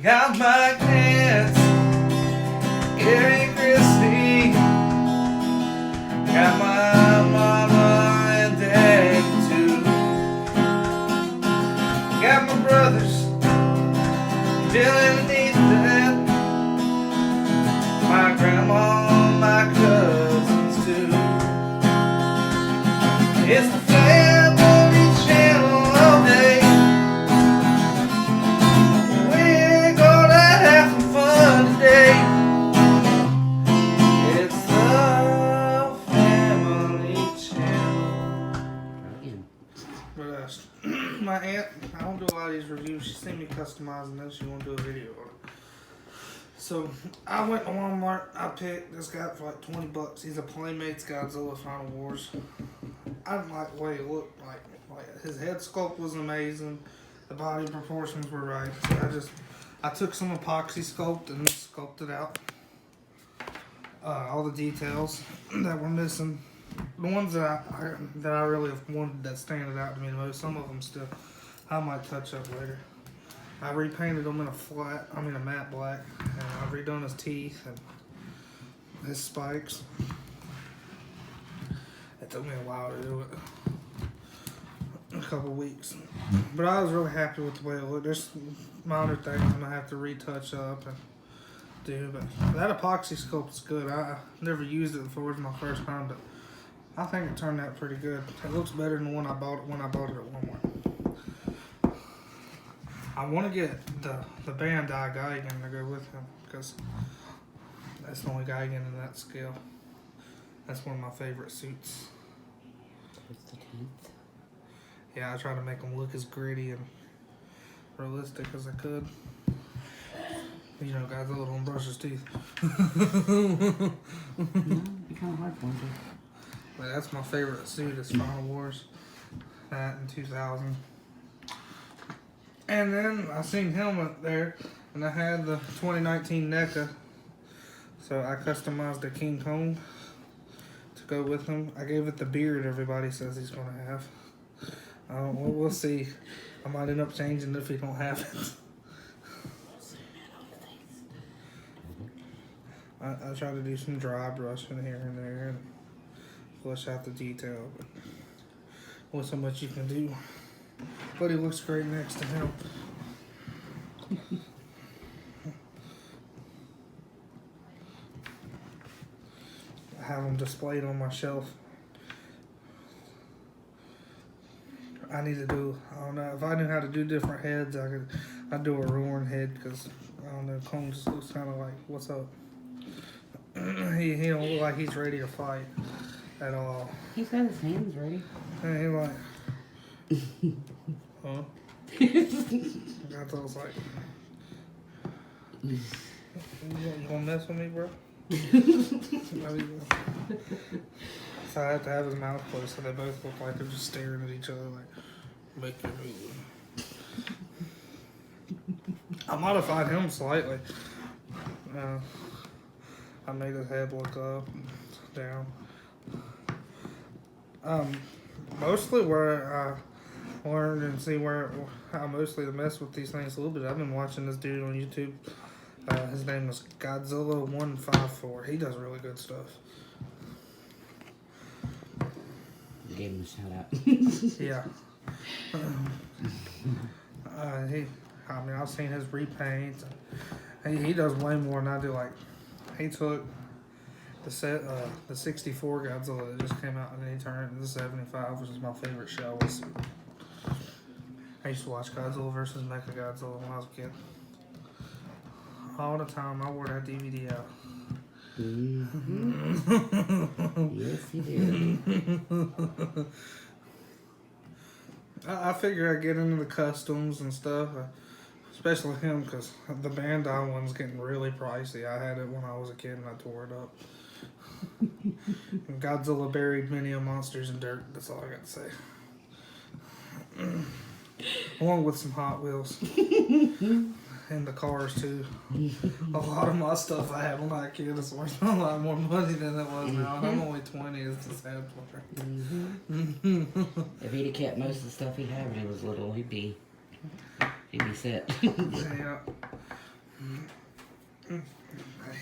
Got my cats, Gary and Chrissy. Got my mama and dad too. Got my brothers, Bill and Ethan. My grandma, my cousins too. It's the family channel all day. We're gonna have some fun today. It's the family channel. But my aunt, I don't do a lot of these reviews. She seen me customizing this. She won't do a video on it. So I went to Walmart. I picked this guy for like 20 bucks. He's a PLAYMATES Godzilla Final Wars. I didn't like the way he looked. Like his head sculpt was amazing. The body proportions were right. So I took some epoxy sculpt and sculpted out all the details that were missing. The ones that I really wanted that standed out to me the most. Some of them still I might touch up later. I repainted him in a matte black, and I've redone his teeth and his spikes. It took me a while to do it, a couple weeks, but I was really happy with the way it looked. There's minor things I'm gonna have to retouch up and do, but that epoxy sculpt is good. I never used it before. It was my first time, but I think it turned out pretty good. It looks better than the one I bought it at Walmart. I want to get the Bandai Geigen to go with him because that's the only Geigen in that scale. That's one of my favorite suits. What's the teeth? Yeah, I try to make them look as gritty and realistic as I could. You know, Godzilla don't brush his teeth. No, it'd be kind of hard for him to. But that's my favorite suit is Final Wars. That in 2000. And then I seen him up there, and I had the 2019 NECA, so I customized the King Kong to go with him. I gave it the beard everybody says he's gonna have. We'll see. I might end up changing it if he don't have it. I try to do some dry brushing here and there and flush out the detail, but only so much you can do. But he looks great next to him. I have them displayed on my shelf. I need to do, I don't know, if I knew how to do different heads, I'd do a roaring head because, I don't know, Kong just looks kind of like, what's up? he don't look like he's ready to fight at all. He's got his hands ready. And he like... Huh? I thought it was like, you gonna mess with me, bro? So I have to have his mouth closed so they both look like they're just staring at each other like, make your move. I modified him slightly. I made his head look up and down. Mostly where I learned and see how mostly to mess with these things a little bit. I've been watching this dude on YouTube. His name is Godzilla 154. He does really good stuff. You gave him a shout out. Yeah. I've seen his repaints. He does way more than I do. Like, he took the 64 Godzilla that just came out and then he turned it into the 75, which is my favorite Showa suit. I used to watch Godzilla vs. Mechagodzilla when I was a kid. All the time. I wore that DVD out. Mm-hmm. Yes, he did. I figure I get into the customs and stuff, especially him, because the Bandai one's getting really pricey. I had it when I was a kid and I tore it up. And Godzilla buried many of monsters in dirt. That's all I got to say. Along with some Hot Wheels. And the cars too. A lot of my stuff I had when I was a kid is worth a lot more money than it was now. And I'm only 20, it's the sad part. If he'd have kept most of the stuff he had when he was little, he'd be set. Yeah.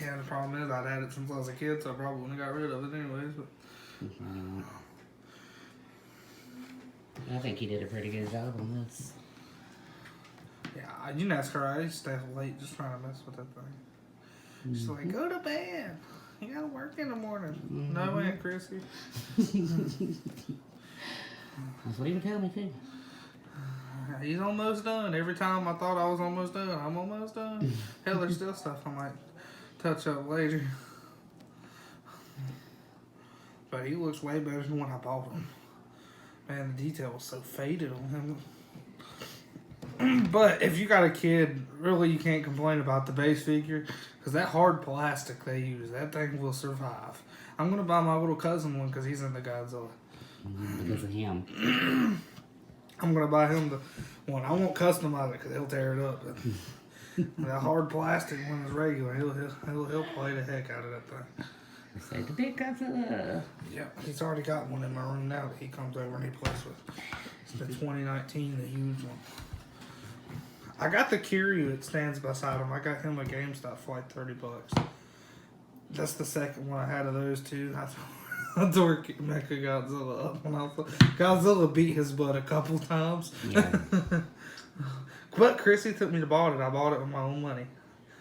Yeah, the problem is I'd had it since I was a kid, so I probably wouldn't have got rid of it anyways. But I think he did a pretty good job on this. yeah, you can ask her. I used to stay up late just trying to mess with that thing. She's like, go to bed. You gotta work in the morning. No, Aunt Chrissy. That's what he would tell me too. He's almost done. Every time I thought I was almost done, I'm almost done. Hell, there's still stuff I might touch up later. But he looks way better than when I bought him. Man, the detail was so faded on him. But if you got a kid, really you can't complain about the base figure. Because that hard plastic they use, that thing will survive. I'm going to buy my little cousin one because he's into Godzilla. Because of him. I'm going to buy him the one. I won't customize it because he'll tear it up. But that hard plastic one is regular. He'll play the heck out of that thing. Say the big Godzilla. Yeah, he's already got one in my room now that he comes over and he plays with. It's the 2019, the huge one. I got the Kiryu that stands beside him. I got him at GameStop for like $30. That's the second one I had of those two. I tore Mecha Godzilla up when I was Godzilla beat his butt a couple times. Yeah. But Chrissy took me to buy it. I bought it with my own money.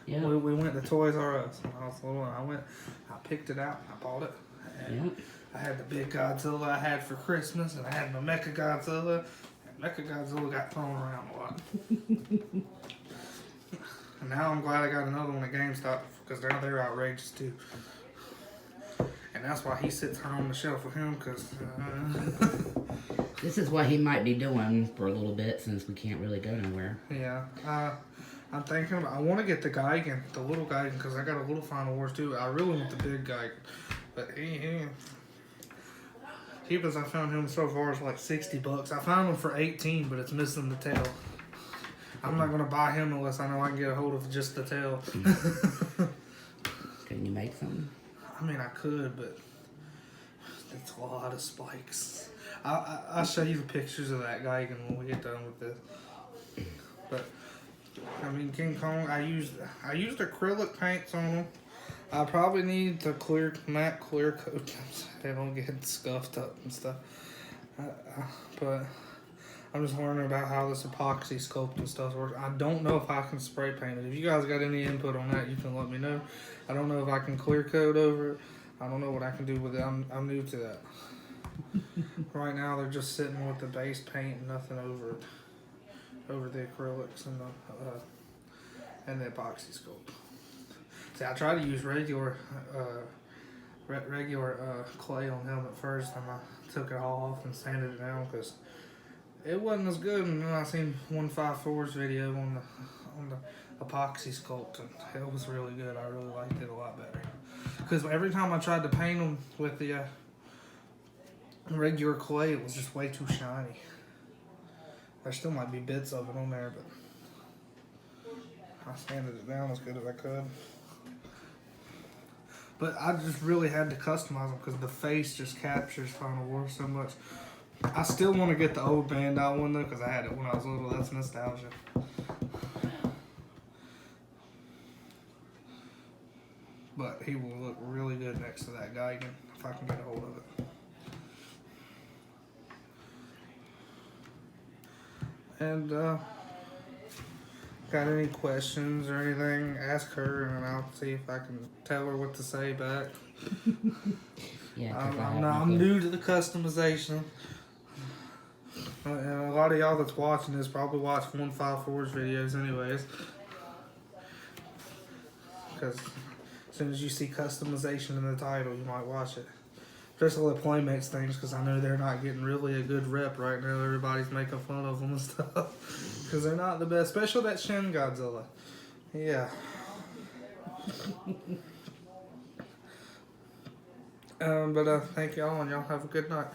Yeah. We went to Toys R Us when I was little. I picked it out and I bought it. And I had the big Godzilla I had for Christmas, and I had my Mecha Godzilla. And Mecha Godzilla got thrown around a lot. And now I'm glad I got another one at GameStop because they're outrageous too. And that's why he sits here on the shelf with him because. This is what he might be doing for a little bit since we can't really go nowhere. Yeah. I'm thinking about. I want to get the Gigan, the little Gigan, because I got a little Final Wars too. I really want the big Gigan, but cheapest I found him so far is like $60. I found him for 18, but it's missing the tail. I'm not gonna buy him unless I know I can get a hold of just the tail. Couldn't you make something? I mean, I could, but it's a lot of spikes. I'll show you the pictures of that Gigan when we get done with this. But I mean, King Kong. I used acrylic paints on them. I probably need to matte clear coat them so they don't get scuffed up and stuff. But I'm just learning about how this epoxy sculpt and stuff works. I don't know if I can spray paint it. If you guys got any input on that, you can let me know. I don't know if I can clear coat over it. I don't know what I can do with it. I'm new to that. Right now, they're just sitting with the base paint and nothing over it. Over the acrylics and the epoxy sculpt. See, I tried to use regular clay on him at first, and I took it all off and sanded it down because it wasn't as good. And then I seen 154's video on the epoxy sculpt, and it was really good. I really liked it a lot better because every time I tried to paint them with the regular clay, it was just way too shiny. There still might be bits of it on there, but I sanded it down as good as I could. But I just really had to customize them because the face just captures Final War so much. I still want to get the old Bandai one though because I had it when I was little. That's nostalgia. But he will look really good next to that Gigan if I can get a hold of it. And got any questions or anything, ask her and I'll see if I can tell her what to say back. Yeah, I'm new to the customization. And a lot of y'all that's watching this probably watch 154's videos anyways. Because as soon as you see customization in the title, you might watch it. Especially the Playmates things, because I know they're not getting really a good rep right now. Everybody's making fun of them and stuff. Because they're not the best. Especially that Shin Godzilla. Yeah. But thank y'all, and y'all have a good night.